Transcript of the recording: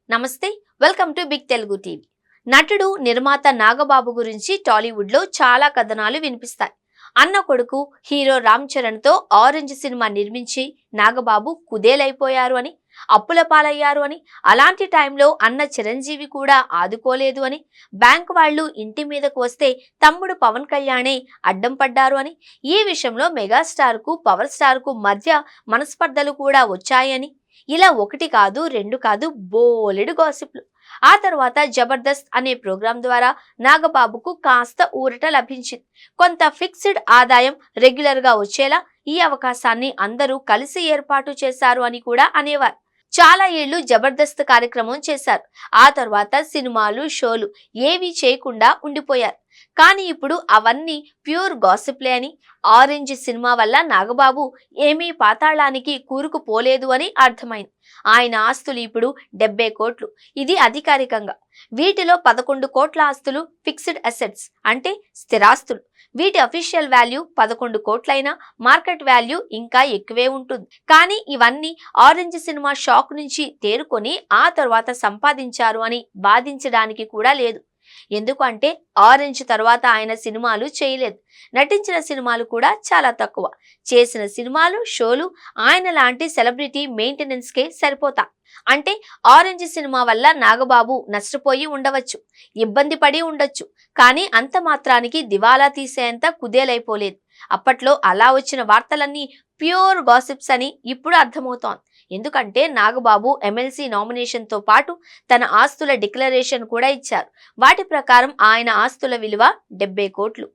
నమస్తే, welcome to big Telugu TV. నటుడు నిర్మాత నాగబాబు గురించి టాలీవుడ్ లో చాలా కథనాలు వినిపిస్తాయి. అన్న కొడుకు హీరో రామ్ చరణ్ తో ఆరెంజ్ సినిమా నిర్మించి నాగబాబు కుదేలైపోయారు అని, అప్పుల పాలయ్యారు అని, అలాంటి టైంలో అన్న చిరంజీవి కూడా ఆదుకోలేదు అని, బ్యాంక్ వాళ్ళు ఇంటి మీదకు వస్తే తమ్ముడు పవన్ కళ్యాణే అడ్డం పడ్డారు అని, ఈ విషయంలో మెగాస్టార్ కు పవర్ స్టార్ కు మధ్య మనస్పర్ధలు కూడా వచ్చాయని, ఇలా ఒకటి కాదు రెండు కాదు బోలెడు గాసిప్లు. ఆ తర్వాత జబర్దస్త్ అనే ప్రోగ్రాం ద్వారా నాగబాబుకు కాస్త ఊరట లభించింది. కొంత ఫిక్స్డ్ ఆదాయం రెగ్యులర్ గా వచ్చేలా ఈ అవకాశాన్ని అందరూ కలిసి ఏర్పాటు చేశారు అని కూడా అనేవారు. చాలా ఏళ్లు జబర్దస్త్ కార్యక్రమం చేశారు. ఆ తర్వాత సినిమాలు షోలు ఏవీ చేయకుండా ఉండిపోయారు. కానీ ఇప్పుడు అవన్నీ ప్యూర్ గాసిప్లే అని, ఆరెంజ్ సినిమా వల్ల నాగబాబు ఏమీ పాతాళానికి కూరుకుపోలేదు అని అర్థమైంది. ఆయన ఆస్తులు ఇప్పుడు 70 కోట్లు, ఇది అధికారికంగా. వీటిలో 11 కోట్ల ఆస్తులు ఫిక్స్డ్ అసెట్స్ అంటే స్థిరాస్తులు. వీటి అఫీషియల్ వాల్యూ 11 కోట్లైనా మార్కెట్ వాల్యూ ఇంకా ఎక్కువే ఉంటుంది. కానీ ఇవన్నీ ఆరెంజ్ సినిమా షాక్ నుంచి తేరుకొని ఆ తర్వాత సంపాదించారు అని వాదించడానికి కూడా లేదు. ఎందుకంటే ఆరెంజ్ తర్వాత ఆయన సినిమాలు చేయలేదు. నటించిన సినిమాలు కూడా చాలా తక్కువ. చేసిన సినిమాలు షోలు ఆయన లాంటి సెలబ్రిటీ మెయింటెనెన్స్ కే సరిపోతా. అంటే ఆరెంజ్ సినిమా వల్ల నాగబాబు నష్టపోయి ఉండవచ్చు, ఇబ్బంది పడి ఉండొచ్చు. కానీ అంత మాత్రానికి దివాలా తీసేంత కుదేలైపోలేదు. అప్పట్లో అలా వచ్చిన వార్తలన్నీ ప్యూర్ గాసిప్స్ అని ఇప్పుడు అర్థమవుతోంది. ఎందుకంటే నాగబాబు ఎమ్మెల్సీ నామినేషన్ తో పాటు తన ఆస్తుల డిక్లరేషన్ కూడా ఇచ్చారు. వాటి ప్రకారం ఆయన ఆస్తుల విలువ 70 కోట్లు.